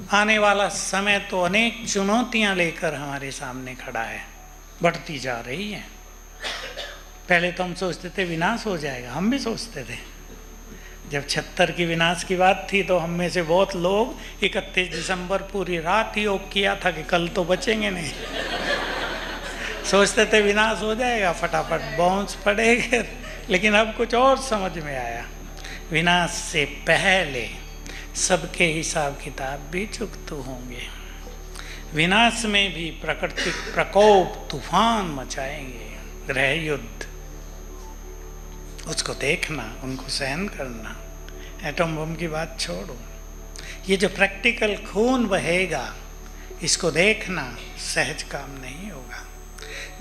आने वाला समय तो अनेक चुनौतियां लेकर हमारे सामने खड़ा है, बढ़ती जा रही है। पहले तो हम सोचते थे विनाश हो जाएगा, हम भी सोचते थे। जब 76 की विनाश की बात थी तो हम में से बहुत लोग 31 दिसंबर पूरी रात ही योग किया था कि कल तो बचेंगे नहीं। सोचते थे विनाश हो जाएगा, फटाफट बाउंस पड़ेगा। लेकिन अब कुछ और समझ में आया, विनाश से पहले सबके हिसाब किताब भी चुकते होंगे। विनाश में भी प्राकृतिक प्रकोप तूफान मचाएंगे, गृह युद्ध, उसको देखना, उनको सहन करना। एटम बम की बात छोड़ो, ये जो प्रैक्टिकल खून बहेगा इसको देखना सहज काम नहीं होगा।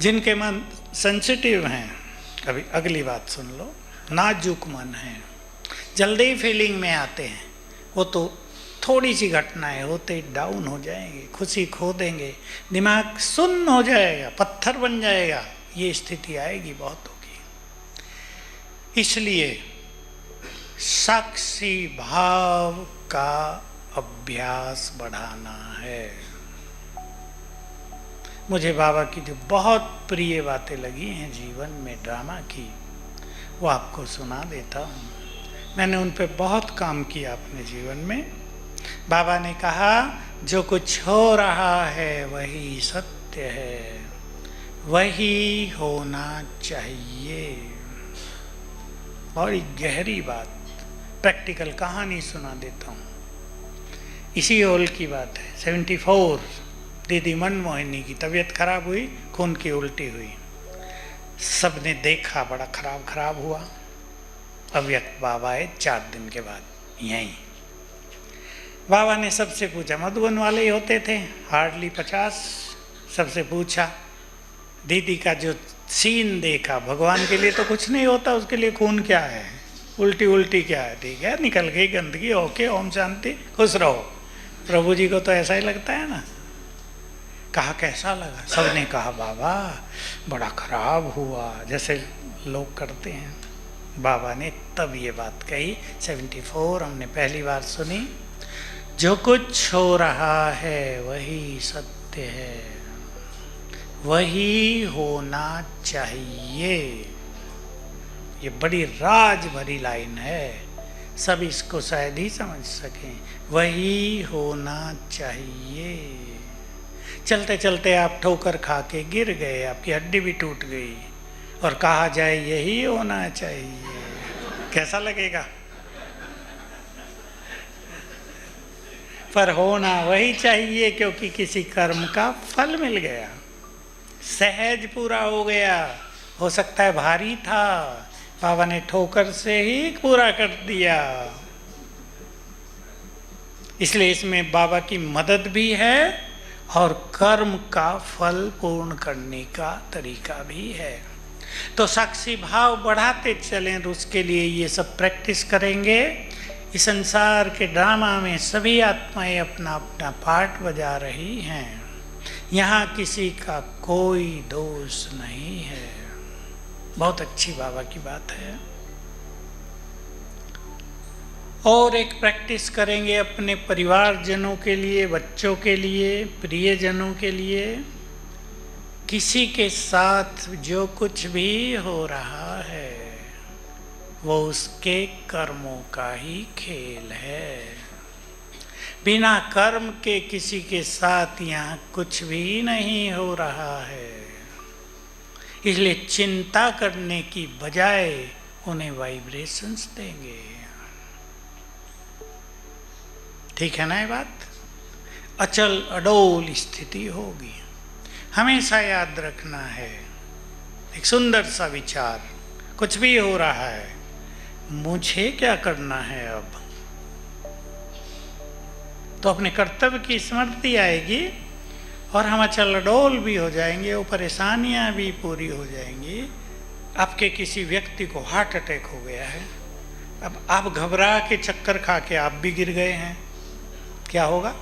जिनके मन सेंसिटिव हैं, कभी अगली बात सुन लो, नाजुक मन है, जल्दी फीलिंग में आते हैं, वो तो थोड़ी सी घटनाएं होते ही डाउन हो जाएंगे, खुशी खो देंगे, दिमाग सुन्न हो जाएगा, पत्थर बन जाएगा। ये स्थिति आएगी बहुतों की। इसलिए साक्षी भाव का अभ्यास बढ़ाना है। मुझे बाबा की जो बहुत प्रिय बातें लगी हैं जीवन में ड्रामा की, वो आपको सुना देता हूँ। मैंने उन पे बहुत काम किया अपने जीवन में। बाबा ने कहा जो कुछ हो रहा है वही सत्य है, वही होना चाहिए। बड़ी गहरी बात, प्रैक्टिकल कहानी सुना देता हूँ। इसी ओल की बात है, 74, दीदी मनमोहिनी की तबीयत खराब हुई, खून की उल्टी हुई। सबने देखा, बड़ा खराब हुआ। अव्यक्त बाबा आए 4 दिन के बाद यहीं। बाबा ने सबसे पूछा, मधुबन वाले ही होते थे, हार्डली 50। सबसे पूछा, दीदी का जो सीन देखा, भगवान के लिए तो कुछ नहीं होता, उसके लिए खून क्या है, उल्टी क्या है, ठीक है निकल गई गंदगी, ओके, ओम शांति, खुश रहो। प्रभु जी को तो ऐसा ही लगता है ना। कहा कैसा लगा? सबने कहा बाबा बड़ा खराब हुआ, जैसे लोग करते हैं। बाबा ने तब ये बात कही, 74 हमने पहली बार सुनी, जो कुछ हो रहा है वही सत्य है, वही होना चाहिए। ये बड़ी राज भरी लाइन है, सब इसको शायद ही समझ सकें। वही होना चाहिए। चलते चलते आप ठोकर खा के गिर गए, आपकी हड्डी भी टूट गई, और कहा जाए यही होना चाहिए, कैसा लगेगा? पर होना वही चाहिए, क्योंकि किसी कर्म का फल मिल गया, सहज पूरा हो गया। हो सकता है भारी था, बाबा ने ठोकर से ही पूरा कर दिया। इसलिए इसमें बाबा की मदद भी है और कर्म का फल पूर्ण करने का तरीका भी है। तो साक्षी भाव बढ़ाते चलें, तो उसके लिए ये सब प्रैक्टिस करेंगे। इस संसार के ड्रामा में सभी आत्माएं अपना अपना पार्ट बजा रही हैं, यहाँ किसी का कोई दोष नहीं है। बहुत अच्छी बाबा की बात है। और एक प्रैक्टिस करेंगे अपने परिवारजनों के लिए, बच्चों के लिए, प्रियजनों के लिए। किसी के साथ जो कुछ भी हो रहा है वो उसके कर्मों का ही खेल है। बिना कर्म के किसी के साथ यहाँ कुछ भी नहीं हो रहा है। इसलिए चिंता करने की बजाय उन्हें वाइब्रेशंस देंगे। ठीक है ना ये बात? अचल अडोल स्थिति होगी। हमेशा याद रखना है, एक सुंदर सा विचार, कुछ भी हो रहा है, मुझे क्या करना है अब? तो अपने कर्तव्य की स्मृति आएगी और हम अचल अडोल भी हो जाएंगे, वो परेशानियां भी पूरी हो जाएंगी। आपके किसी व्यक्ति को हार्ट अटैक हो गया है, अब आप घबरा के चक्कर खा के आप भी गिर गए हैं, क्या होगा?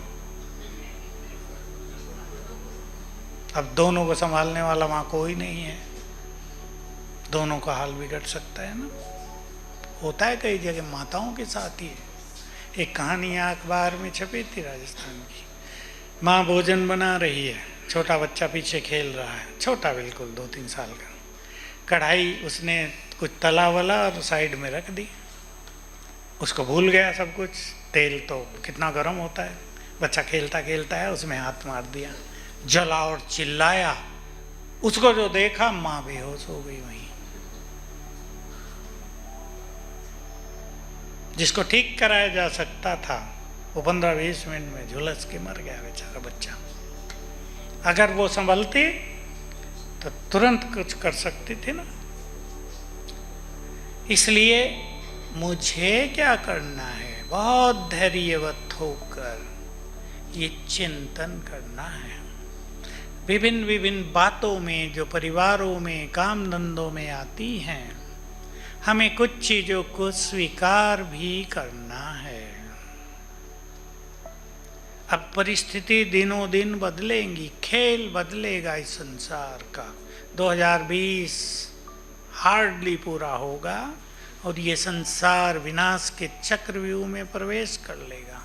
अब दोनों को संभालने वाला वहाँ कोई नहीं है, दोनों का हाल बिगड़ सकता है ना। होता है कई जगह, माताओं के साथ ही है। एक कहानी अखबार में छपी थी राजस्थान की। माँ भोजन बना रही है, छोटा बच्चा पीछे खेल रहा है, छोटा बिल्कुल 2-3 साल का। कढ़ाई उसने कुछ तला वला और साइड में रख दी, उसको भूल गया सब कुछ। तेल तो कितना गर्म होता है, बच्चा खेलता खेलता है उसमें हाथ मार दिया, जला और चिल्लाया। उसको जो देखा, माँ बेहोश हो गई वहीं। जिसको ठीक कराया जा सकता था वो 15-20 मिनट में झुलस के मर गया बेचारा बच्चा। अगर वो संभलती तो तुरंत कुछ कर सकती थी ना। इसलिए मुझे क्या करना है, बहुत धैर्यवत होकर ये चिंतन करना है। विभिन्न विभिन्न बातों में जो परिवारों में, काम धंधों में आती हैं, हमें कुछ चीजों को स्वीकार भी करना है। अब परिस्थिति दिनों दिन बदलेंगी, खेल बदलेगा इस संसार का। 2020 हार्डली पूरा होगा और ये संसार विनाश के चक्रव्यूह में प्रवेश कर लेगा।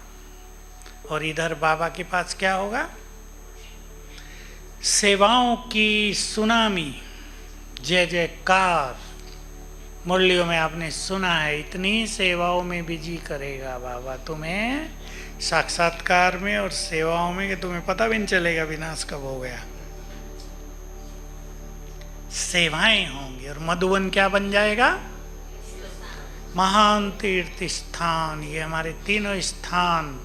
और इधर बाबा के पास क्या होगा? सेवाओं की सुनामी, जय जयकार। मुरलियों में आपने सुना है, इतनी सेवाओं में बिजी करेगा बाबा तुम्हें, साक्षात्कार में और सेवाओं में, कि तुम्हें पता भी नहीं चलेगा विनाश कब हो गया। सेवाएं होंगी और मधुवन क्या बन जाएगा? महान तीर्थ स्थान। ये हमारे तीनों स्थान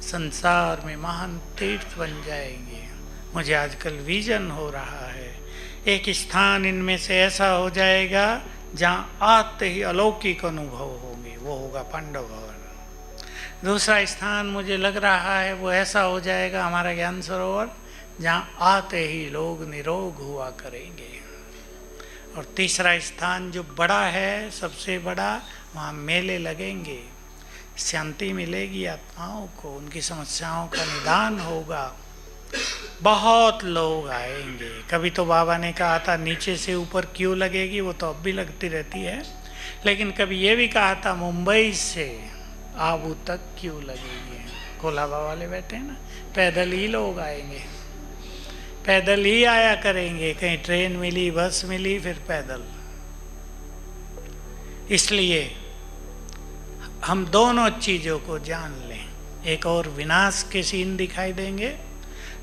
संसार में महान तीर्थ बन जाएंगे। मुझे आजकल विजन हो रहा है, एक स्थान इनमें से ऐसा हो जाएगा जहाँ आते ही अलौकिक अनुभव होंगे, वो होगा पांडव भवन। दूसरा स्थान मुझे लग रहा है वो ऐसा हो जाएगा हमारा ज्ञान सरोवर, जहाँ आते ही लोग निरोग हुआ करेंगे। और तीसरा स्थान जो बड़ा है, सबसे बड़ा, वहाँ मेले लगेंगे, शांति मिलेगी आत्माओं को, उनकी समस्याओं का निदान होगा, बहुत लोग आएंगे। कभी तो बाबा ने कहा था नीचे से ऊपर क्यों लगेगी, वो तो अब भी लगती रहती है, लेकिन कभी ये भी कहा था मुंबई से आबू तक क्यों लगेगी। कोलाबा वाले बैठे हैं ना, पैदल ही लोग आएंगे, पैदल ही आया करेंगे, कहीं ट्रेन मिली, बस मिली, फिर पैदल। इसलिए हम दोनों चीज़ों को जान लें, एक और विनाश के सीन दिखाई देंगे,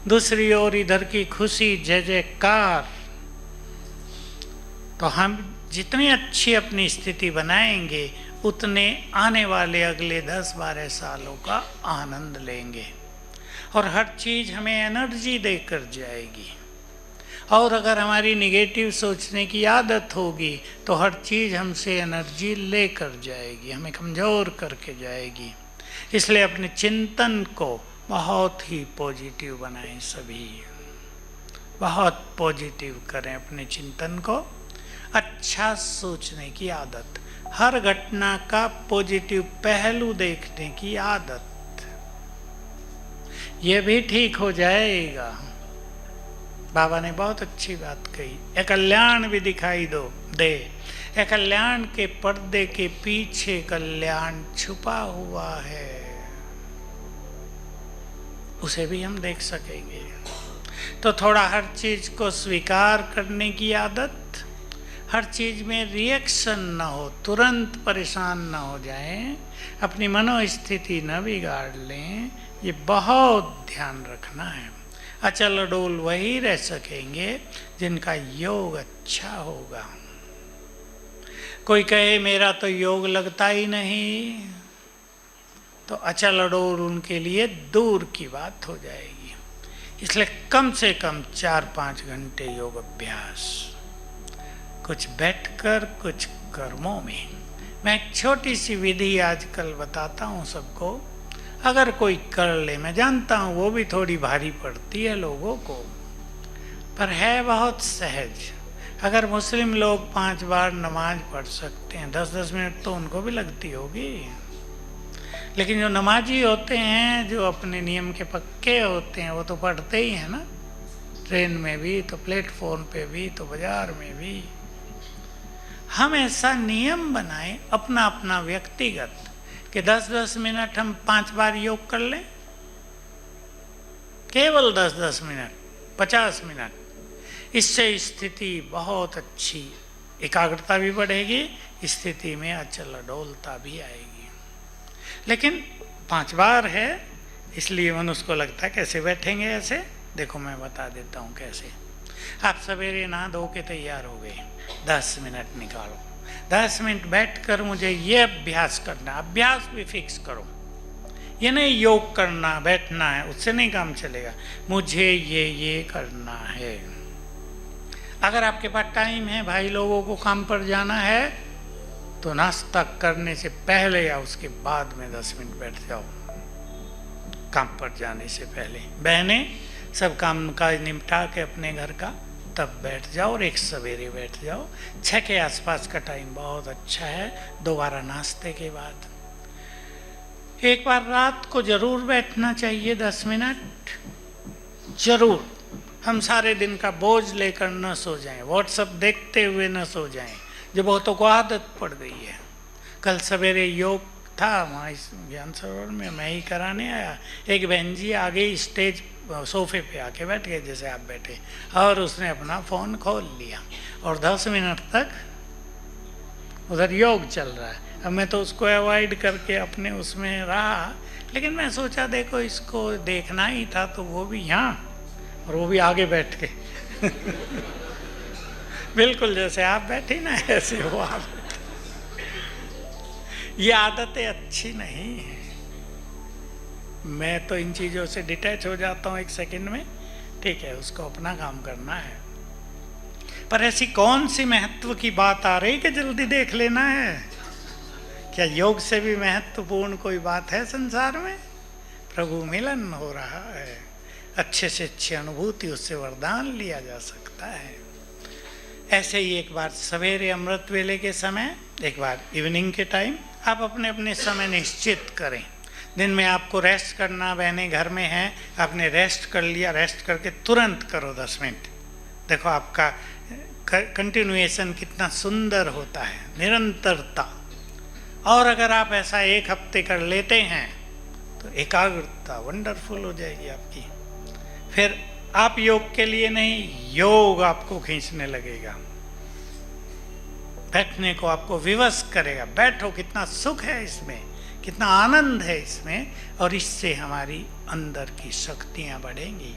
दूसरी ओर इधर की खुशी, जय जयकार। तो हम जितनी अच्छी अपनी स्थिति बनाएंगे उतने आने वाले अगले 10-12 सालों का आनंद लेंगे और हर चीज़ हमें एनर्जी देकर जाएगी। और अगर हमारी निगेटिव सोचने की आदत होगी तो हर चीज़ हमसे एनर्जी लेकर जाएगी, हमें कमज़ोर करके जाएगी। इसलिए अपने चिंतन को बहुत ही पॉजिटिव बनाएं, सभी बहुत पॉजिटिव करें अपने चिंतन को। अच्छा सोचने की आदत, हर घटना का पॉजिटिव पहलू देखने की आदत, ये भी ठीक हो जाएगा। बाबा ने बहुत अच्छी बात कही, एक कल्याण भी दिखाई दे, एक कल्याण के पर्दे के पीछे कल्याण छुपा हुआ है, उसे भी हम देख सकेंगे। तो थोड़ा हर चीज़ को स्वीकार करने की आदत, हर चीज़ में रिएक्शन न हो, तुरंत परेशान न हो जाएं, अपनी मनोस्थिति न बिगाड़ लें, ये बहुत ध्यान रखना है। अचल अडोल वही रह सकेंगे जिनका योग अच्छा होगा। कोई कहे मेरा तो योग लगता ही नहीं, तो अचल अडोल उनके लिए दूर की बात हो जाएगी। इसलिए कम से कम 4-5 घंटे योग अभ्यास, कुछ बैठकर, कुछ कर्मों में। मैं एक छोटी सी विधि आजकल बताता हूँ सबको, अगर कोई कर ले, मैं जानता हूँ वो भी थोड़ी भारी पड़ती है लोगों को, पर है बहुत सहज। अगर मुस्लिम लोग 5 बार नमाज पढ़ सकते हैं, 10-10 मिनट तो उनको भी लगती होगी, लेकिन जो नमाजी होते हैं, जो अपने नियम के पक्के होते हैं, वो तो पढ़ते ही हैं ना, ट्रेन में भी, तो प्लेटफॉर्म पे भी, तो बाजार में भी। हम ऐसा नियम बनाएं अपना अपना व्यक्तिगत, कि 10-10 मिनट हम 5 बार योग कर लें, केवल 10-10 मिनट, 50 मिनट। इससे स्थिति बहुत अच्छी, एकाग्रता भी बढ़ेगी, स्थिति में अचल अडोलता भी आएगी। लेकिन 5 बार है, इसलिए मनुष्य को लगता है कैसे बैठेंगे ऐसे। देखो मैं बता देता हूँ कैसे। आप सवेरे नहा धो के तैयार हो गए, 10 मिनट निकालो, 10 मिनट बैठकर मुझे ये अभ्यास करना, अभ्यास भी फिक्स करो। ये नहीं योग करना बैठना है, उससे नहीं काम चलेगा, मुझे ये करना है। अगर आपके पास टाइम है, भाई लोगों को काम पर जाना है, तो नाश्ता करने से पहले या उसके बाद में 10 मिनट बैठ जाओ, काम पर जाने से पहले। बहनें सब काम का निपटा के अपने घर का तब बैठ जाओ, और एक सवेरे बैठ जाओ। 6 के आसपास का टाइम बहुत अच्छा है, दोबारा नाश्ते के बाद। एक बार रात को जरूर बैठना चाहिए 10 मिनट, जरूर। हम सारे दिन का बोझ लेकर न सो जाएं, व्हाट्सएप देखते हुए न सो जाएं, जो बहुतों को आदत पड़ गई है। कल सवेरे योग था वहाँ इस ज्ञान सरोवर में, मैं ही कराने आया। एक बहन जी आगे स्टेज सोफे पे आके बैठ गए जैसे आप बैठे, और उसने अपना फ़ोन खोल लिया और 10 मिनट तक उधर योग चल रहा है। अब मैं तो उसको अवॉइड करके अपने उसमें रहा, लेकिन मैं सोचा देखो इसको देखना ही था, तो वो भी यहाँ और वो भी आगे बैठ के बिल्कुल जैसे आप बैठे ना, ऐसे हो आप। ये आदतें अच्छी नहीं है। मैं तो इन चीज़ों से डिटैच हो जाता हूँ 1 सेकंड में, ठीक है, उसको अपना काम करना है। पर ऐसी कौन सी महत्व की बात आ रही कि जल्दी देख लेना है? क्या योग से भी महत्वपूर्ण कोई बात है संसार में? प्रभु मिलन हो रहा है, अच्छे से अच्छी अनुभूति, उससे वरदान लिया जा सकता है। ऐसे ही एक बार सवेरे अमृत वेले के समय, एक बार इवनिंग के टाइम, आप अपने अपने समय निश्चित करें। दिन में आपको रेस्ट करना, बहनें घर में हैं, आपने रेस्ट कर लिया, रेस्ट करके तुरंत करो 10 मिनट। देखो आपका कंटिन्यूएशन कितना सुंदर होता है, निरंतरता। और अगर आप ऐसा 1 हफ्ते कर लेते हैं तो एकाग्रता वंडरफुल हो जाएगी आपकी। फिर आप योग के लिए नहीं, योग आपको खींचने लगेगा, बैठने को आपको विवश करेगा। बैठो, कितना सुख है इसमें, कितना आनंद है इसमें, और इससे हमारी अंदर की शक्तियाँ बढ़ेंगी,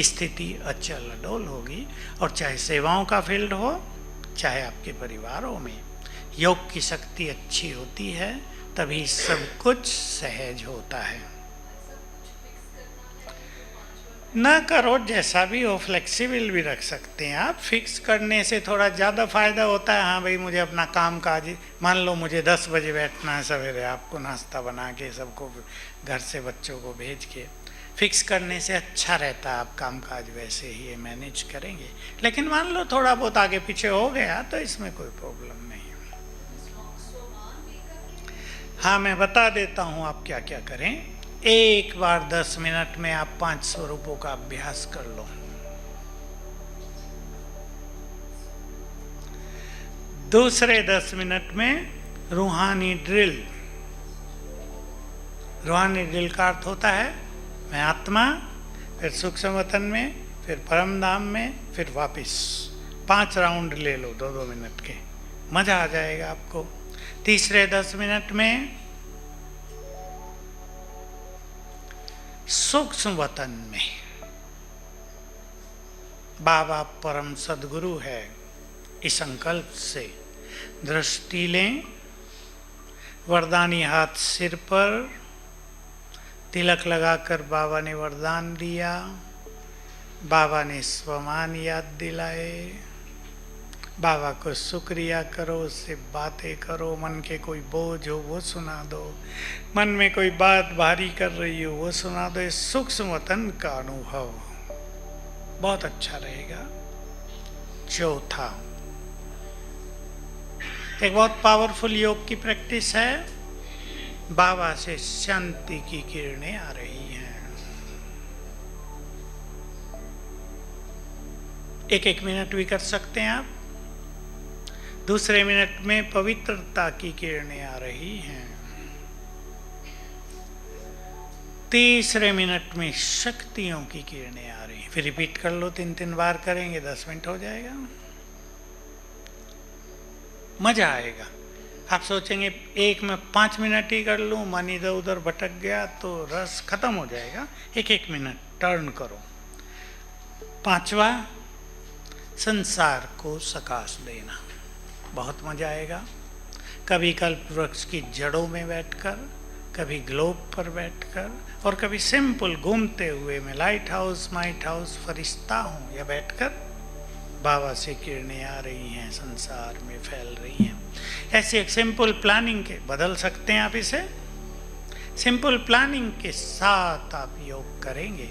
स्थिति अचल अडोल होगी। और चाहे सेवाओं का फील्ड हो, चाहे आपके परिवारों में, योग की शक्ति अच्छी होती है, तभी सब कुछ सहज होता है। ना करो, जैसा भी हो, फ्लेक्सिबल भी रख सकते हैं आप। फिक्स करने से थोड़ा ज़्यादा फायदा होता है। हाँ भाई, मुझे अपना काम काज, मान लो मुझे 10 बजे बैठना है सवेरे, आपको नाश्ता बना के सबको घर से बच्चों को भेज के, फिक्स करने से अच्छा रहता है। आप काम काज वैसे ही मैनेज करेंगे। लेकिन मान लो थोड़ा बहुत आगे पीछे हो गया तो इसमें कोई प्रॉब्लम नहीं। हाँ, मैं बता देता हूँ आप क्या क्या करें। एक बार 10 मिनट में आप 5 स्वरूपों का अभ्यास कर लो। दूसरे 10 मिनट में रूहानी ड्रिल। रूहानी ड्रिल का अर्थ होता है मैं आत्मा, फिर सूक्ष्म वतन में, फिर परम धाम में, फिर वापिस। 5 राउंड ले लो 2-2 मिनट के, मजा आ जाएगा आपको। तीसरे 10 मिनट में सूक्ष्म वतन में, बाबा परम सद्गुरु है, इस संकल्प से दृष्टि लें, वरदानी हाथ सिर पर, तिलक लगाकर बाबा ने वरदान दिया, बाबा ने स्वमान याद दिलाए, बाबा को शुक्रिया करो, उससे बातें करो, मन के कोई बोझ हो वो सुना दो, मन में कोई बात भारी कर रही हो वो सुना दो। इस सूक्ष्म वतन का अनुभव बहुत अच्छा रहेगा। चौथा, एक बहुत पावरफुल योग की प्रैक्टिस है, बाबा से शांति की किरणें आ रही हैं। 1-1 मिनट भी कर सकते हैं आप। दूसरे मिनट में पवित्रता की किरणें आ रही हैं। तीसरे मिनट में शक्तियों की किरणें आ रही हैं। फिर रिपीट कर लो, 3 बार करेंगे, 10 मिनट हो जाएगा। मजा आएगा। आप सोचेंगे 1 में 5 मिनट ही कर लूँ, मन इधर उधर भटक गया तो रस खत्म हो जाएगा। 1 मिनट टर्न करो। 5वां, संसार को सकाश देना। बहुत मजा आएगा। कभी कल्प वृक्ष की जड़ों में बैठकर, कभी ग्लोब पर बैठकर, और कभी सिंपल घूमते हुए मैं लाइट हाउस माइट हाउस फरिश्ता हूँ या बैठकर बाबा से किरणें आ रही हैं, संसार में फैल रही हैं। ऐसे एक सिंपल प्लानिंग के बदल सकते हैं आप इसे। सिंपल प्लानिंग के साथ आप योग करेंगे।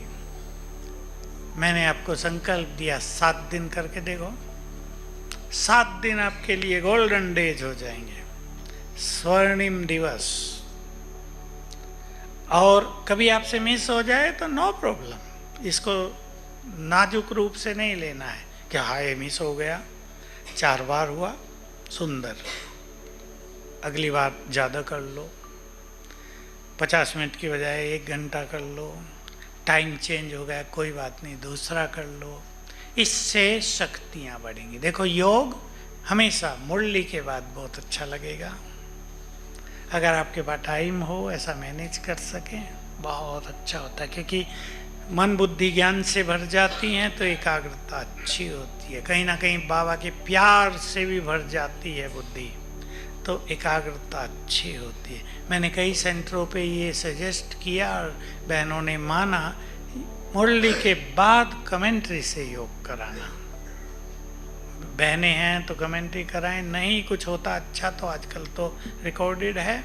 मैंने आपको संकल्प दिया 7 दिन करके देखो। 7 दिन आपके लिए गोल्डन डेज हो जाएंगे, स्वर्णिम दिवस। और कभी आपसे मिस हो जाए तो नो प्रॉब्लम, इसको नाजुक रूप से नहीं लेना है कि हाय मिस हो गया। 4 बार हुआ, सुंदर, अगली बार ज़्यादा कर लो। 50 मिनट की बजाय 1 घंटा कर लो। टाइम चेंज हो गया, कोई बात नहीं, दूसरा कर लो। इससे शक्तियाँ बढ़ेंगी। देखो, योग हमेशा मुरली के बाद बहुत अच्छा लगेगा। अगर आपके पास टाइम हो, ऐसा मैनेज कर सकें, बहुत अच्छा होता है। क्योंकि मन बुद्धि ज्ञान से भर जाती हैं तो एकाग्रता अच्छी होती है। कहीं ना कहीं बाबा के प्यार से भी भर जाती है बुद्धि, तो एकाग्रता अच्छी होती है। मैंने कई सेंटरों पे ये सजेस्ट किया और बहनों ने माना, मुरली के बाद कमेंट्री से योग कराना। बहनें हैं तो कमेंट्री कराएं, नहीं कुछ होता अच्छा तो आजकल तो रिकॉर्डेड है।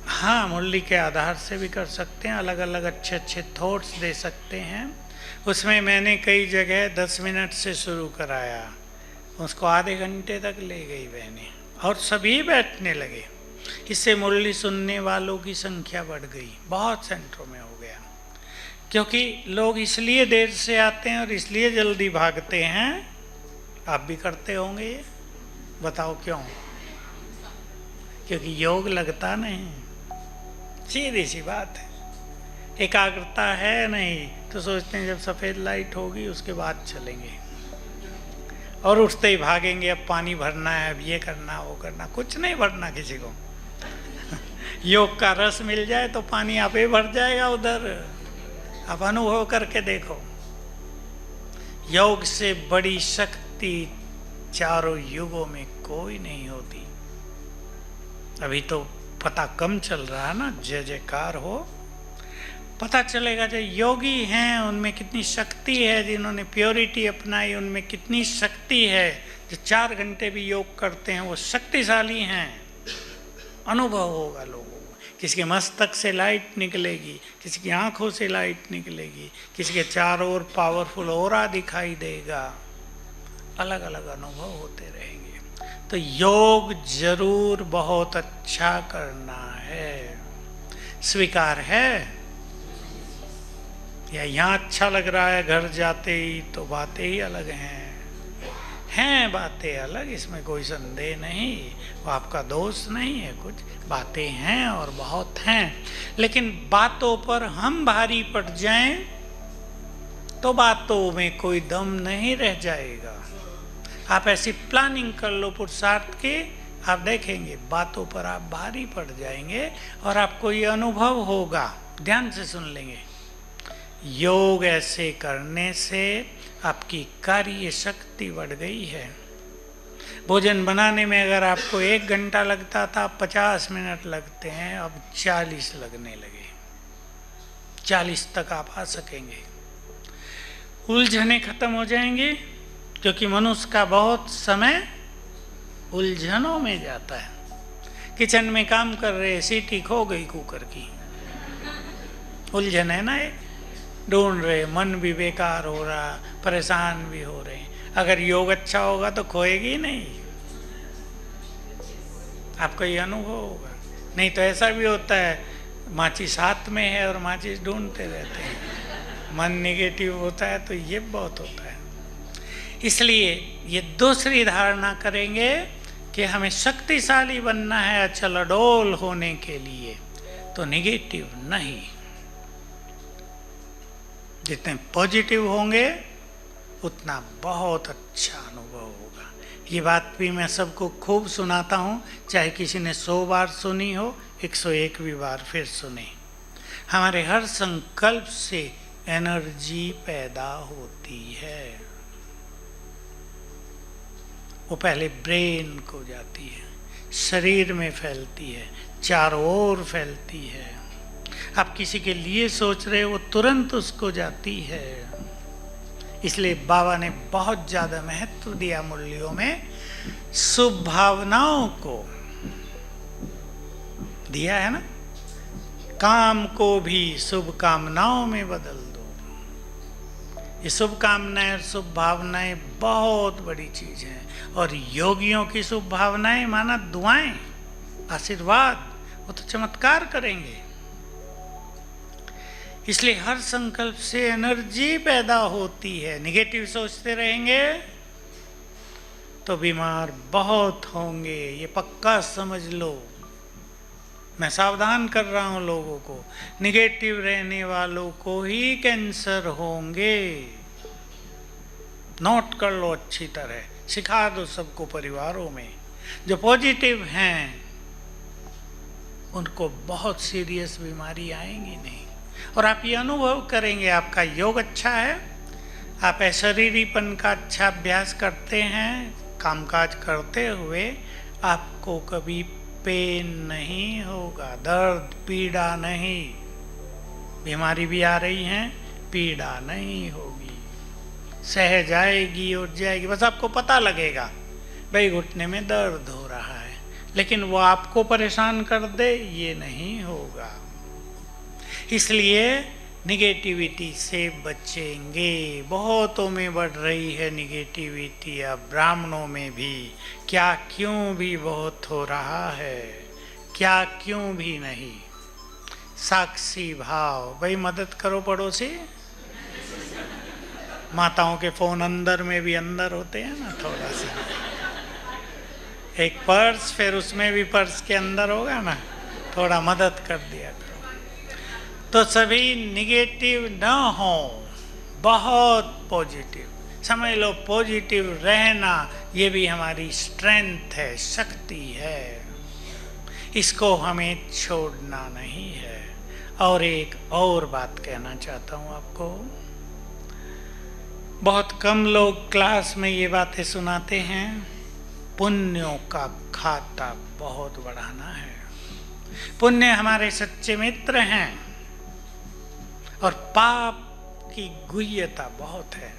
हाँ, मुरली के आधार से भी कर सकते हैं, अलग अलग अच्छे अच्छे थॉट्स दे सकते हैं। उसमें मैंने कई जगह 10 मिनट से शुरू कराया, उसको आधे घंटे तक ले गई बहनें और सभी बैठने लगे। इससे मुरली सुनने वालों की संख्या बढ़ गई, बहुत सेंटरों में हो गया। क्योंकि लोग इसलिए देर से आते हैं और इसलिए जल्दी भागते हैं। आप भी करते होंगे ये, बताओ क्यों? क्योंकि योग लगता नहीं, सीधी सी बात है। एकाग्रता है नहीं तो सोचते हैं जब सफ़ेद लाइट होगी उसके बाद चलेंगे, और उठते ही भागेंगे, अब पानी भरना है, अब ये करना वो करना। कुछ नहीं भरना किसी को। योग का रस मिल जाए तो पानी आपे भर जाएगा उधर। आप अनुभव करके देखो, योग से बड़ी शक्ति चारों युगों में कोई नहीं होती। अभी तो पता कम चल रहा है ना, जय जयकार हो। पता चलेगा जो योगी हैं उनमें कितनी शक्ति है, जिन्होंने प्योरिटी अपनाई उनमें कितनी शक्ति है। जो 4 घंटे भी योग करते हैं वो शक्तिशाली हैं। अनुभव होगा लोगों को। किसी के मस्तक से लाइट निकलेगी, किसी की आंखों से लाइट निकलेगी, किसी के चारों ओर पावरफुल ऑरा दिखाई देगा। अलग अलग अनुभव होते रहेंगे। तो योग जरूर बहुत अच्छा करना है। स्वीकार है? या यहाँ अच्छा लग रहा है, घर जाते ही तो बातें ही अलग हैं बातें अलग, इसमें कोई संदेह नहीं। वो आपका दोष नहीं है, कुछ बातें हैं और बहुत हैं। लेकिन बातों पर हम भारी पड़ जाएं तो बातों में कोई दम नहीं रह जाएगा। आप ऐसी प्लानिंग कर लो पुरुषार्थ की, आप देखेंगे बातों पर आप भारी पड़ जाएंगे और आपको ये अनुभव होगा। ध्यान से सुन लेंगे। योग ऐसे करने से आपकी कार्य शक्ति बढ़ गई है। भोजन बनाने में अगर आपको 1 घंटा लगता था, 50 मिनट लगते हैं, अब 40 लगने लगे। 40 तक आप आ सकेंगे। उलझने खत्म हो जाएंगे, क्योंकि मनुष्य का बहुत समय उलझनों में जाता है। किचन में काम कर रहे, सीटी खो गई कुकर की, उलझन है ना। एक ढूंढ रहे, मन भी बेकार हो रहा, परेशान भी हो रहे। अगर योग अच्छा होगा तो खोएगी नहीं, आपको ये अनुभव होगा। नहीं तो ऐसा भी होता है, माचिस हाथ में है और माचिस ढूंढते रहते हैं। मन नेगेटिव होता है तो ये बहुत होता है। इसलिए ये दूसरी धारणा करेंगे कि हमें शक्तिशाली बनना है, अचल अडोल होने के लिए। तो निगेटिव नहीं। जितने पॉजिटिव होंगे उतना बहुत अच्छा अनुभव होगा। ये बात भी मैं सबको खूब सुनाता हूँ, चाहे किसी ने 100 बार सुनी हो, 101वीं बार फिर सुने। हमारे हर संकल्प से एनर्जी पैदा होती है। वो पहले ब्रेन को जाती है, शरीर में फैलती है, चारों ओर फैलती है। आप किसी के लिए सोच रहे हो, वो तुरंत उसको जाती है। इसलिए बाबा ने बहुत ज़्यादा महत्व दिया मूल्यों में, शुभ भावनाओं को दिया है ना। काम को भी शुभ कामनाओं में बदल दो। ये शुभ कामनाएं और शुभ भावनाएं बहुत बड़ी चीज है। और योगियों की शुभ भावनाएं माना दुआएं, आशीर्वाद, वो तो चमत्कार करेंगे। इसलिए हर संकल्प से एनर्जी पैदा होती है। निगेटिव सोचते रहेंगे तो बीमार बहुत होंगे, ये पक्का समझ लो। मैं सावधान कर रहा हूं लोगों को, निगेटिव रहने वालों को ही कैंसर होंगे। नोट कर लो अच्छी तरह, सिखा दो सबको परिवारों में। जो पॉजिटिव हैं उनको बहुत सीरियस बीमारी आएंगी नहीं। और आप ये अनुभव करेंगे, आपका योग अच्छा है, आप शरीरीपन का अच्छा अभ्यास करते हैं, कामकाज करते हुए आपको कभी पेन नहीं होगा, दर्द पीड़ा नहीं। बीमारी भी आ रही है, पीड़ा नहीं होगी, सह जाएगी और जाएगी। बस आपको पता लगेगा भाई घुटने में दर्द हो रहा है, लेकिन वो आपको परेशान कर दे ये नहीं होगा। इसलिए निगेटिविटी से बचेंगे। बहुतों में बढ़ रही है निगेटिविटी, अब ब्राह्मणों में भी। क्या क्यों भी बहुत हो रहा है, क्या क्यों भी नहीं। साक्षी भाव, भाई मदद करो पड़ोसी। माताओं के फोन अंदर में भी अंदर होते हैं ना, थोड़ा सा एक पर्स, फिर उसमें भी पर्स के अंदर होगा ना, थोड़ा मदद कर दिया करो। तो सभी निगेटिव न हो, बहुत पॉजिटिव समझ लो। पॉजिटिव रहना ये भी हमारी स्ट्रेंथ है, शक्ति है, इसको हमें छोड़ना नहीं है। और एक और बात कहना चाहता हूँ आपको, बहुत कम लोग क्लास में ये बातें सुनाते हैं। पुण्यों का खाता बहुत बढ़ाना है। पुण्य हमारे सच्चे मित्र हैं और पाप की गुह्यता बहुत है।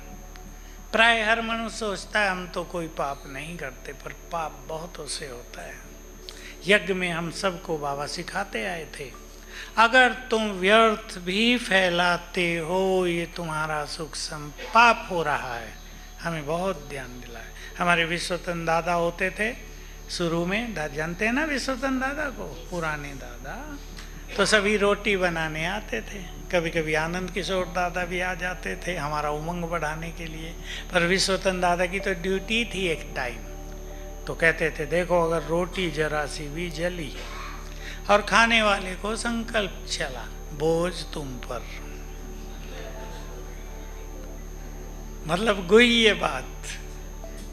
प्राय हर मनुष्य सोचता है हम तो कोई पाप नहीं करते, पर पाप बहुतों से होता है। यज्ञ में हम सबको बाबा सिखाते आए थे, अगर तुम व्यर्थ भी फैलाते हो ये तुम्हारा सूक्ष्म पाप हो रहा है। हमें बहुत ध्यान दिलाए। हमारे विश्वतन दादा होते थे शुरू में, जानते हैं ना विश्वतन दादा को, पुराने दादा, तो सभी रोटी बनाने आते थे। कभी कभी आनंद किशोर दादा भी आ जाते थे हमारा उमंग बढ़ाने के लिए। पर विश्वतन दादा की तो ड्यूटी थी एक टाइम, तो कहते थे देखो अगर रोटी जरा सी भी जली और खाने वाले को संकल्प चला, बोझ तुम पर। मतलब गुह्य बात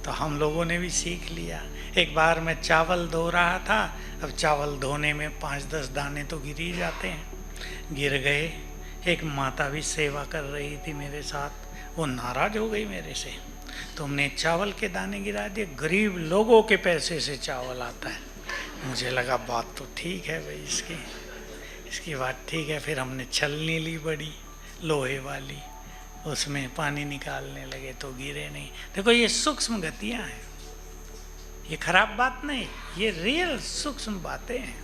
तो हम लोगों ने भी सीख लिया। एक बार मैं चावल धो रहा था, अब चावल धोने में 5-10 दाने तो गिर ही जाते हैं, गिर गए। एक माता भी सेवा कर रही थी मेरे साथ, वो नाराज हो गई मेरे से, तुमने चावल के दाने गिरा दिए। गरीब लोगों के पैसे से चावल आता है। मुझे लगा बात तो ठीक है भाई, इसकी बात ठीक है। फिर हमने छलनी ली बड़ी लोहे वाली, उसमें पानी निकालने लगे तो गिरे नहीं। देखो ये सूक्ष्म गतियां हैं, ये खराब बात नहीं, ये रियल सूक्ष्म बातें हैं।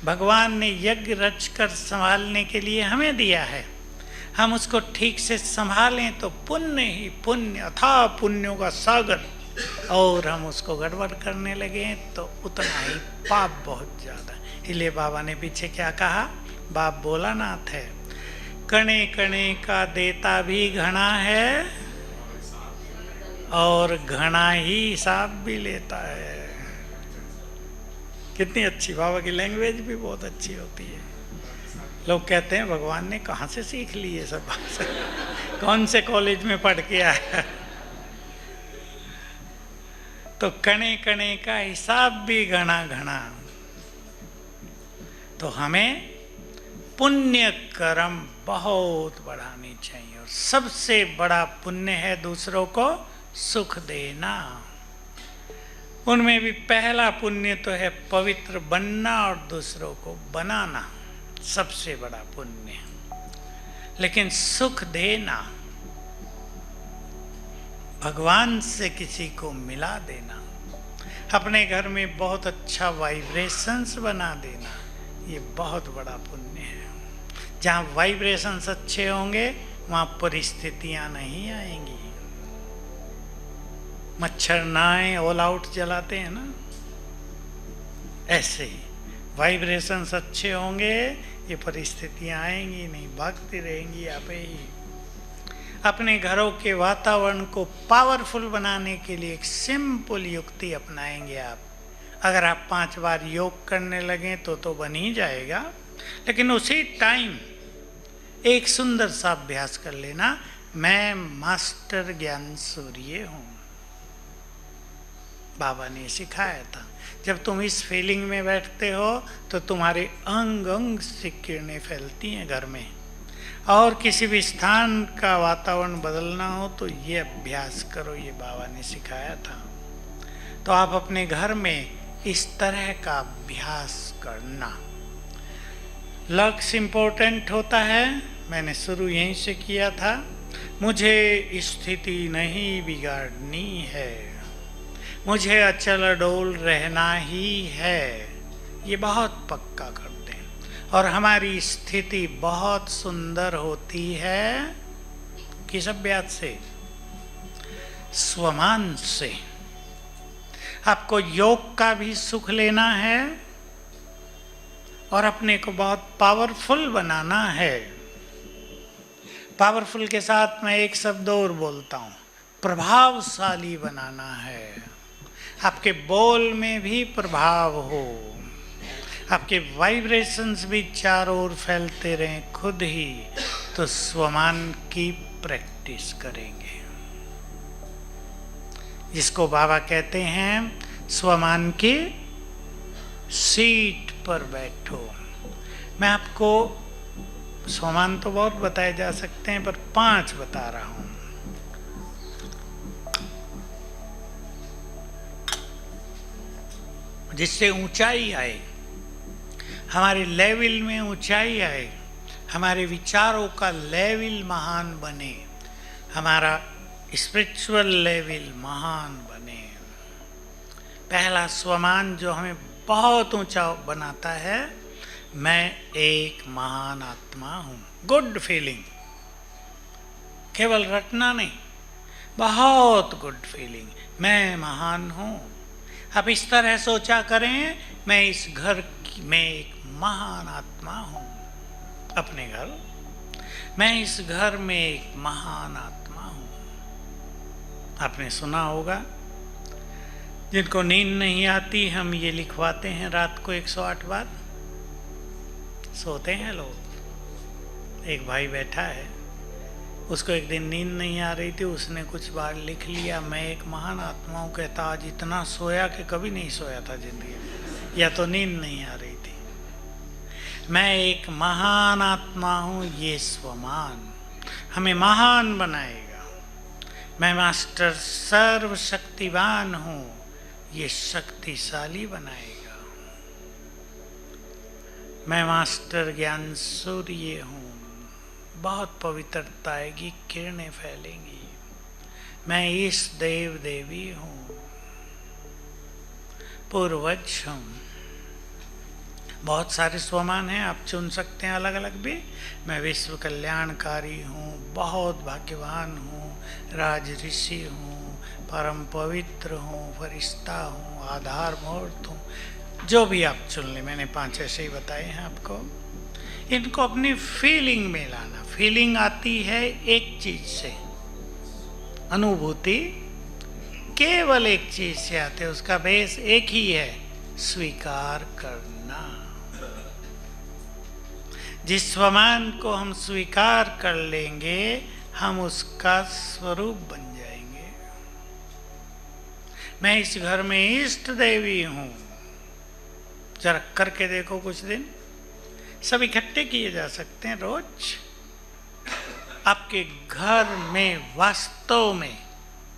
भगवान ने यज्ञ रचकर संभालने के लिए हमें दिया है, हम उसको ठीक से संभालें तो पुण्य ही पुण्य, अथाह पुण्यों का सागर। और हम उसको गड़बड़ करने लगे तो उतना ही पाप बहुत ज़्यादा। इसलिए बाबा ने पीछे क्या कहा, बाप बोला नाथ है, कणे कणे का देता भी घना है और घना ही हिसाब भी लेता है। कितनी अच्छी, बाबा की लैंग्वेज भी बहुत अच्छी होती है। लोग कहते हैं भगवान ने कहाँ से सीख ली ये सब बात कौन से कॉलेज में पढ़ के आया। तो कणे कणे का हिसाब भी घना घना। तो हमें पुण्य कर्म बहुत बढ़ानी चाहिए और सबसे बड़ा पुण्य है दूसरों को सुख देना। उनमें भी पहला पुण्य तो है पवित्र बनना और दूसरों को बनाना, सबसे बड़ा पुण्य। लेकिन सुख देना, भगवान से किसी को मिला देना, अपने घर में बहुत अच्छा वाइब्रेशंस बना देना, ये बहुत बड़ा पुण्य है। जहाँ वाइब्रेशंस अच्छे होंगे वहाँ परिस्थितियाँ नहीं आएंगी। मच्छर नाए ऑल आउट जलाते हैं ना, ऐसे ही वाइब्रेशंस अच्छे होंगे ये परिस्थितियाँ आएंगी नहीं, भागती रहेंगी आप ही। अपने घरों के वातावरण को पावरफुल बनाने के लिए एक सिंपल युक्ति अपनाएंगे आप। अगर आप 5 बार योग करने लगें तो बन ही जाएगा, लेकिन उसी टाइम एक सुंदर सा अभ्यास कर लेना, मैं मास्टर ज्ञान सूर्य हूँ। बाबा ने सिखाया था, जब तुम इस फीलिंग में बैठते हो तो तुम्हारे अंग अंग से किरणें फैलती हैं घर में। और किसी भी स्थान का वातावरण बदलना हो तो ये अभ्यास करो, ये बाबा ने सिखाया था। तो आप अपने घर में इस तरह का अभ्यास करना। लक्ष्य इम्पोर्टेंट होता है, मैंने शुरू यहीं से किया था। मुझे स्थिति नहीं बिगाड़नी है, मुझे अचल अडोल रहना ही है, ये बहुत पक्का कर दें। और हमारी स्थिति बहुत सुंदर होती है किस अभ्यास से? स्वमान से। आपको योग का भी सुख लेना है और अपने को बहुत पावरफुल बनाना है। पावरफुल के साथ मैं एक शब्द और बोलता हूँ, प्रभावशाली बनाना है। आपके बोल में भी प्रभाव हो, आपके वाइब्रेशंस भी चारों ओर फैलते रहें खुद ही, तो स्वमान की प्रैक्टिस करेंगे। जिसको बाबा कहते हैं स्वमान की सीट पर बैठो। मैं आपको स्वमान तो बहुत बताए जा सकते हैं, पर 5 बता रहा हूं। जिससे ऊंचाई आए, हमारे लेवल में ऊंचाई आए, हमारे विचारों का लेवल महान बने, हमारा स्पिरिचुअल लेवल महान बने। पहला स्वमान जो हमें बहुत ऊंचा बनाता है, मैं एक महान आत्मा हूँ। गुड फीलिंग, केवल रटना नहीं, बहुत गुड फीलिंग, मैं महान हूँ। आप इस तरह सोचा करें, मैं इस घर में एक महान आत्मा हूँ। अपने घर, मैं इस घर में एक महान आत्मा हूँ। आपने सुना होगा, जिनको नींद नहीं आती हम ये लिखवाते हैं रात को 108 बार। सोते हैं लोग। एक भाई बैठा है, उसको एक दिन नींद नहीं आ रही थी, उसने कुछ बार लिख लिया, मैं एक महान आत्मा हूँ। कहता आज इतना सोया कि कभी नहीं सोया था जिंदगी में, या तो नींद नहीं आ रही थी। मैं एक महान आत्मा हूँ, ये स्वमान हमें महान बनाएगा। मैं मास्टर सर्वशक्तिवान हूँ, ये शक्तिशाली बनाएगा। मैं मास्टर ज्ञान सूर्य हूँ, बहुत पवित्रता आएगी, किरणें फैलेंगी। मैं इस देव देवी हूँ, पूर्वज हूँ। बहुत सारे स्वमान हैं, आप चुन सकते हैं अलग अलग भी। मैं विश्व कल्याणकारी हूँ, बहुत भाग्यवान हूँ, राज ऋषि हूँ, परम पवित्र हूँ, फरिश्ता हूँ, आधार मूर्त हूँ। जो भी आप चुन लें, मैंने 5 ऐसे ही बताए हैं आपको। इनको अपनी फीलिंग में लाना। फीलिंग आती है एक चीज से, अनुभूति केवल एक चीज से आते है, उसका बेस एक ही है, स्वीकार करना। जिस स्वमान को हम स्वीकार कर लेंगे हम उसका स्वरूप बन जाएंगे। मैं इस घर में इष्ट देवी हूं, जरा करके देखो कुछ दिन, सब इकट्ठे किए जा सकते हैं रोज। आपके घर में वास्तव में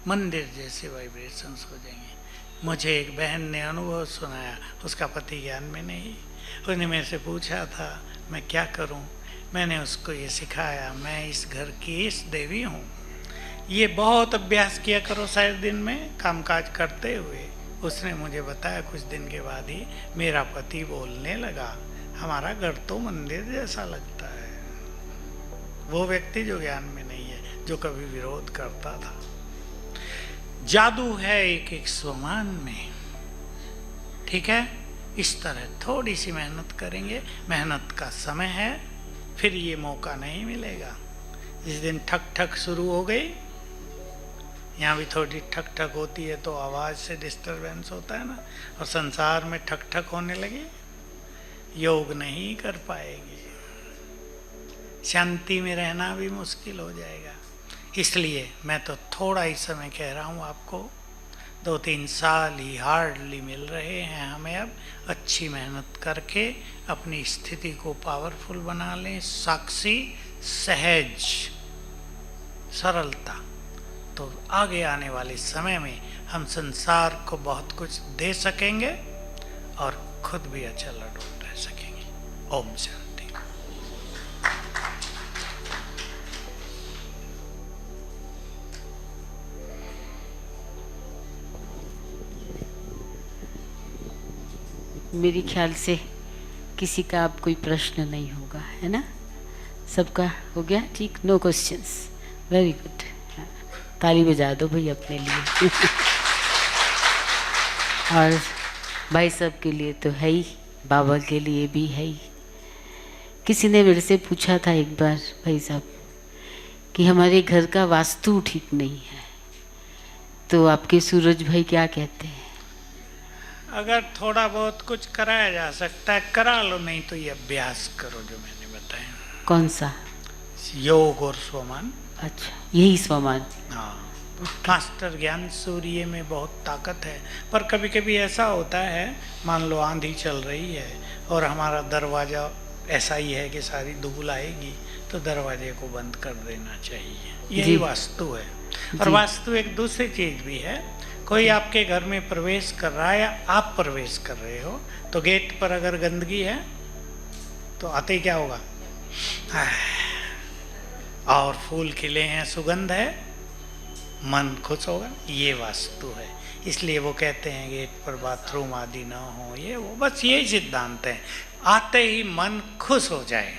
मंदिर जैसे वाइब्रेशंस हो जाएंगे। मुझे एक बहन ने अनुभव सुनाया, उसका पति ज्ञान में नहीं, उसने मेरे से पूछा था मैं क्या करूं, मैंने उसको ये सिखाया, मैं इस घर की इस देवी हूं, ये बहुत अभ्यास किया करो शायद दिन में कामकाज करते हुए। उसने मुझे बताया कुछ दिन के बाद ही मेरा पति बोलने लगा, हमारा घर तो मंदिर जैसा लगता है। वो व्यक्ति जो ज्ञान में नहीं है, जो कभी विरोध करता था। जादू है एक एक स्वमान में, ठीक है। इस तरह थोड़ी सी मेहनत करेंगे, मेहनत का समय है, फिर ये मौका नहीं मिलेगा। जिस दिन ठक ठक शुरू हो गई, यहाँ भी थोड़ी ठक ठक होती है तो आवाज़ से डिस्टरबेंस होता है ना, और संसार में ठक ठक होने लगी, योग नहीं कर पाएगी, शांति में रहना भी मुश्किल हो जाएगा। इसलिए मैं तो थोड़ा ही समय कह रहा हूँ आपको, 2-3 साल ही हार्डली मिल रहे हैं हमें। अब अच्छी मेहनत करके अपनी स्थिति को पावरफुल बना लें, साक्षी, सहज, सरलता, तो आगे आने वाले समय में हम संसार को बहुत कुछ दे सकेंगे और खुद भी अचल अटूट रह सकेंगे। ओम शांति। मेरे ख्याल से किसी का अब कोई प्रश्न नहीं होगा, है ना? सबका हो गया ठीक? No questions, very good. ताली बजा दो भाई अपने लिए। और भाई साहब के लिए तो है ही, बाबा के लिए भी है ही। किसी ने मेरे से पूछा था एक बार, भाई साहब, कि हमारे घर का वास्तु ठीक नहीं है, तो आपके सूरज भाई क्या कहते हैं? अगर थोड़ा बहुत कुछ कराया जा सकता है करा लो, नहीं तो ये अभ्यास करो जो मैंने बताया। कौन सा? योग और स्वमान। अच्छा, यही स्वमान। हाँ, मास्टर ज्ञान सूर्य में बहुत ताकत है, पर कभी कभी ऐसा होता है, मान लो आंधी चल रही है और हमारा दरवाज़ा ऐसा ही है कि सारी धूल आएगी, तो दरवाजे को बंद कर देना चाहिए। यही वास्तु है। और वास्तु एक दूसरी चीज़ भी है, कोई आपके घर में प्रवेश कर रहा है या आप प्रवेश कर रहे हो, तो गेट पर अगर गंदगी है तो आते ही क्या होगा, और फूल खिले हैं, सुगंध है, मन खुश होगा। ये वास्तु है। इसलिए वो कहते हैं गेट पर बाथरूम आदि ना हो, ये वो, बस यही सिद्धांत है, आते ही मन खुश हो जाए।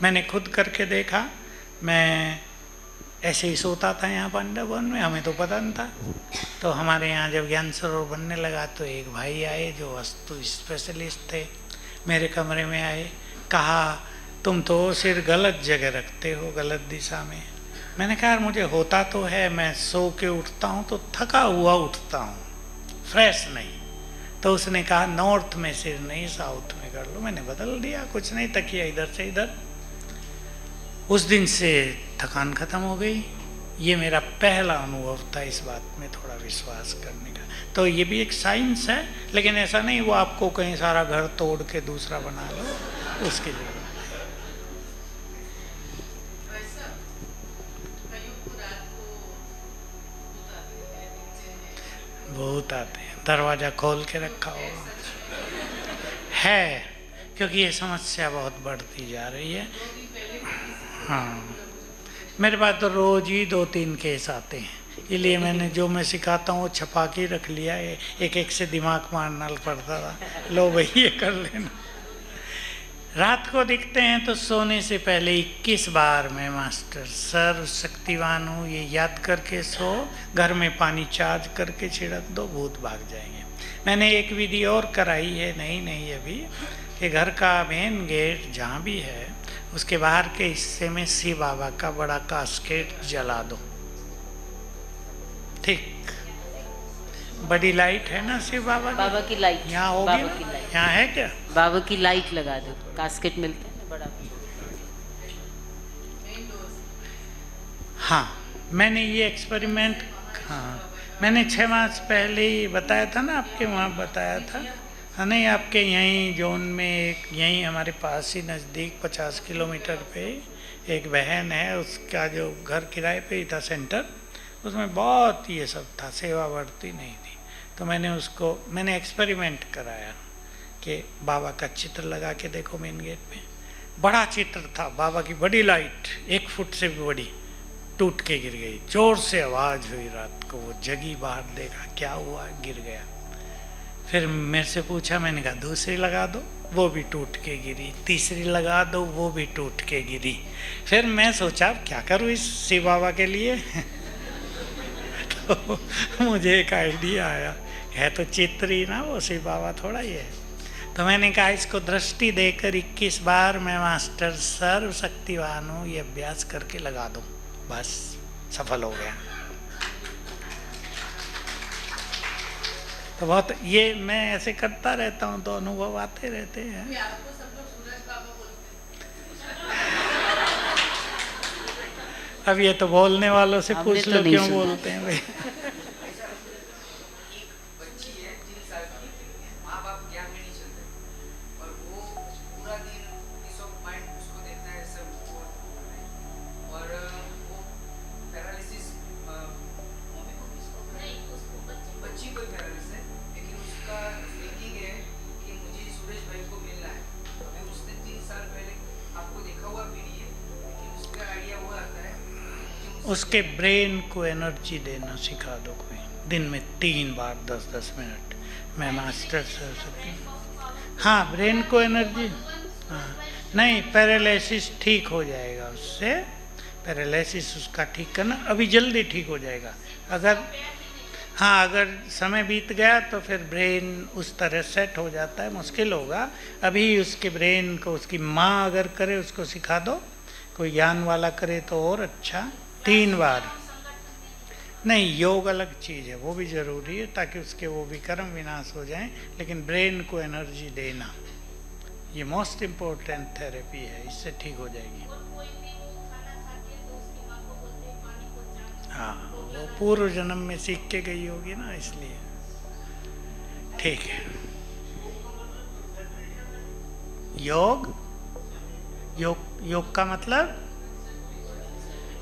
मैंने खुद करके देखा, मैं ऐसे ही सोता था यहाँ पांडव वन में, हमें तो पता नहीं था। तो हमारे यहाँ जब ज्ञान सरोवर बनने लगा तो एक भाई आए जो वास्तु स्पेशलिस्ट थे, मेरे कमरे में आए, कहा तुम तो सिर गलत जगह रखते हो, गलत दिशा में। मैंने कहा मुझे होता तो है, मैं सो के उठता हूँ तो थका हुआ उठता हूँ, फ्रेश नहीं। तो उसने कहा नॉर्थ में सिर नहीं, साउथ में कर लो। मैंने बदल दिया, कुछ नहीं, तकिया इधर से इधर। उस दिन से थकान खत्म हो गई। ये मेरा पहला अनुभव था इस बात में थोड़ा विश्वास करने का। तो ये भी एक साइंस है, लेकिन ऐसा नहीं वो आपको कहीं सारा घर तोड़ के दूसरा बना लो, उसके लिए बहुत आते हैं। दरवाज़ा खोल के रखा होगा है, क्योंकि ये समस्या बहुत बढ़ती जा रही है। हाँ, मेरे पास तो रोज ही 2-3 केस आते हैं, इसलिए मैंने जो मैं सिखाता हूँ वो छपा के रख लिया है। एक एक से दिमाग मारना पड़ता था, लो भाई ये कर लेना। रात को दिखते हैं तो सोने से पहले 21 बार मैं मास्टर सर्वशक्तिवान हूँ ये याद करके सो, घर में पानी चार्ज करके छिड़क दो, भूत भाग जाएंगे। मैंने एक विधि और कराई है, नहीं अभी, कि घर का मेन गेट जहाँ भी है उसके बाहर के हिस्से में शिव बाबा का बड़ा कास्केट जला दो, ठीक। बड़ी लाइट है ना शिव बाबा की? बाबा की लाइट, यहाँ होगी बाबा ना? की लाइट, यहाँ है क्या? बाबा की लाइट लगा दो, कास्केट मिलता है ना बड़ा। हाँ, मैंने ये एक्सपेरिमेंट, हाँ मैंने 6 मास पहले ही बताया था ना, आपके वहाँ बताया था। हाँ नहीं, आपके यहीं जोन में एक, यहीं हमारे पास ही नज़दीक 50 किलोमीटर पे एक बहन है, उसका जो घर किराए पे ही था सेंटर, उसमें बहुत ये सब था, सेवा बढ़ती नहीं थी। तो मैंने एक्सपेरिमेंट कराया कि बाबा का चित्र लगा के देखो मेन गेट पे। बड़ा चित्र था, बाबा की बड़ी लाइट 1 फुट से भी बड़ी, टूट के गिर गई। जोर से आवाज़ हुई, रात को वो जगी, बाहर देखा क्या हुआ, गिर गया। फिर मेरे से पूछा, मैंने कहा दूसरी लगा दो, वो भी टूट के गिरी। तीसरी लगा दो, वो भी टूट के गिरी। फिर मैं सोचा अब क्या करूँ इस शिव बाबा के लिए तो मुझे एक आइडिया आया, है तो चित्र ही ना, वो शिव बाबा थोड़ा ही है। तो मैंने कहा इसको दृष्टि देकर 21 बार मैं मास्टर सर्व शक्तिवान हूँ ये अभ्यास करके लगा दूँ, बस सफल हो गया। तो बहुत ये मैं ऐसे करता रहता हूँ तो अनुभव आते रहते हैं। अब ये तो बोलने वालों से पूछ लो क्यों बोलते हैं भाई। उसके ब्रेन को एनर्जी देना सिखा दो कोई, दिन में 3 बार 10-10 मिनट। मैं मास्टर से सकती हूँ। हाँ, ब्रेन को एनर्जी, हाँ नहीं, पैरालिसिस ठीक हो जाएगा उससे। पैरालिसिस उसका ठीक करना, अभी जल्दी ठीक हो जाएगा। अगर समय बीत गया तो फिर ब्रेन उस तरह सेट हो जाता है, मुश्किल होगा। अभी उसके ब्रेन को उसकी माँ अगर करे उसको सिखा दो, कोई ज्ञान वाला करे तो और अच्छा। 3 बार नहीं, योग अलग चीज़ है, वो भी ज़रूरी है ताकि उसके वो विकर्म विनाश हो जाएं, लेकिन ब्रेन को एनर्जी देना ये मोस्ट इम्पोर्टेंट थेरेपी है, इससे ठीक हो जाएगी। हाँ, वो पूर्व जन्म में सीख के गई होगी ना, इसलिए ठीक है। योग का मतलब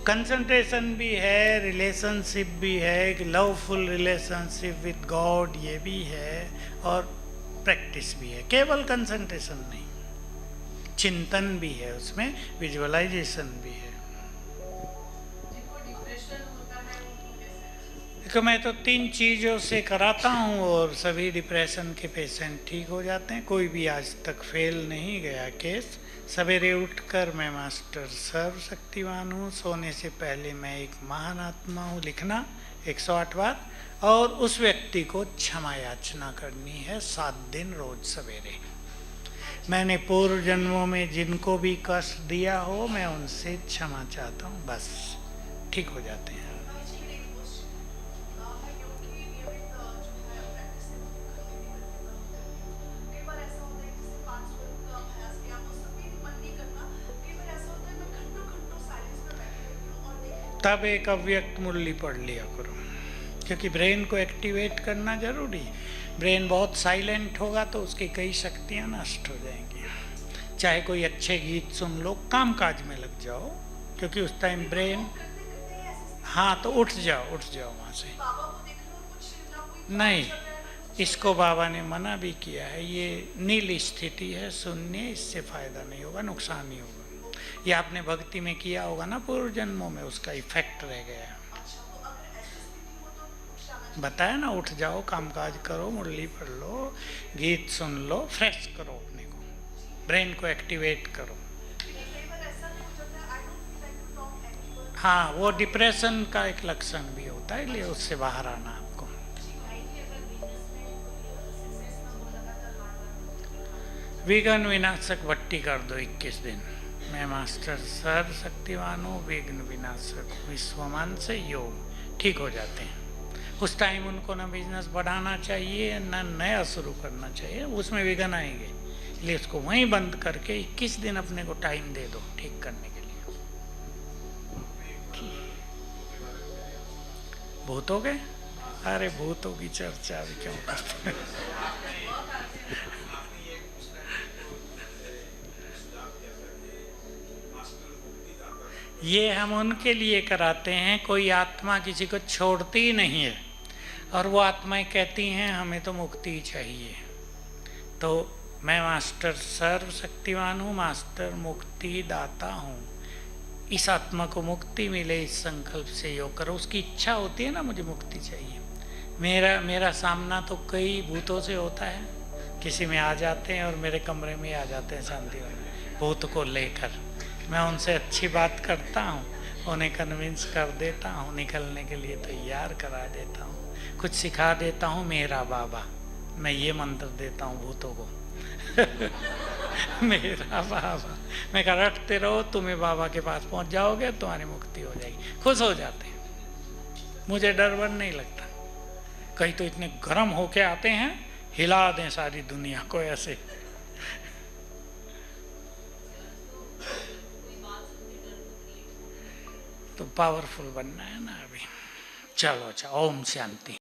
कंसंट्रेशन भी है, रिलेशनशिप भी है, एक लवफुल रिलेशनशिप विद गॉड ये भी है, और प्रैक्टिस भी है। केवल कंसंट्रेशन नहीं, चिंतन भी है उसमें, विजुअलाइजेशन भी है। देखो मैं तो 3 चीज़ों से कराता हूँ और सभी डिप्रेशन के पेशेंट ठीक हो जाते हैं। कोई भी आज तक फेल नहीं गया केस। सवेरे उठकर मैं मास्टर सर्व शक्तिवान हूँ, सोने से पहले मैं एक महान आत्मा हूँ लिखना 108 बार, और उस व्यक्ति को क्षमा याचना करनी है 7 दिन रोज सवेरे। मैंने पूर्व जन्मों में जिनको भी कष्ट दिया हो मैं उनसे क्षमा चाहता हूँ, बस ठीक हो जाते हैं। तब एक अव्यक्त मुरली पढ़ लिया करो, क्योंकि ब्रेन को एक्टिवेट करना जरूरी। ब्रेन बहुत साइलेंट होगा तो उसकी कई शक्तियाँ नष्ट हो जाएंगी। चाहे कोई अच्छे गीत सुन लो, काम काज में लग जाओ, क्योंकि उस टाइम ब्रेन, हाँ तो उठ जाओ वहाँ से। नहीं, इसको बाबा ने मना भी किया है, ये नील स्थिति है, सुनने इससे फायदा नहीं होगा, नुकसान ही होगा। ये आपने भक्ति में किया होगा ना पूर्व जन्मों में, उसका इफेक्ट रह गया है। बताया ना, उठ जाओ, कामकाज करो, मुरली पढ़ लो, गीत सुन लो, फ्रेश करो अपने को, ब्रेन को एक्टिवेट करो। हाँ, वो डिप्रेशन का एक लक्षण भी होता है, इसलिए उससे बाहर आना आपको। विघ्न विनाशक भट्टी कर दो 21 दिन। मैं मास्टर सर्व शक्तिवान हूँ, विघ्न विनाशक विश्वमान से योग ठीक हो जाते हैं। उस टाइम उनको ना बिजनेस बढ़ाना चाहिए ना नया शुरू करना चाहिए, उसमें विघ्न आएंगे। इसलिए उसको वहीं बंद करके 21 दिन अपने को टाइम दे दो ठीक करने के लिए। भूतों के, अरे भूतों की चर्चा अभी क्यों करते हैं? ये हम उनके लिए कराते हैं, कोई आत्मा किसी को छोड़ती ही नहीं है, और वो आत्माएं कहती हैं हमें तो मुक्ति चाहिए। तो मैं मास्टर सर्वशक्तिमान हूँ, मास्टर मुक्ति दाता हूँ। इस आत्मा को मुक्ति मिले इस संकल्प से योग करो। उसकी इच्छा होती है ना मुझे मुक्ति चाहिए। मेरा सामना तो कई भूतों से होता है, किसी में आ जाते हैं और मेरे कमरे में आ जाते हैं शांति वाले भूत को लेकर। मैं उनसे अच्छी बात करता हूँ, उन्हें कन्विंस कर देता हूँ, निकलने के लिए तैयार करा देता हूँ, कुछ सिखा देता हूँ। मेरा बाबा, मैं ये मंत्र देता हूँ भूतों को मेरा बाबा, मैं कहा रटते रहो, तुम्हें बाबा के पास पहुँच जाओगे, तुम्हारी मुक्ति हो जाएगी। खुश हो जाते हैं, मुझे डर वर नहीं लगता। कहीं तो इतने गर्म होके आते हैं, हिला दें सारी दुनिया को ऐसे। तो पावरफुल बनना है ना अभी। चलो अच्छा, ओम शांति।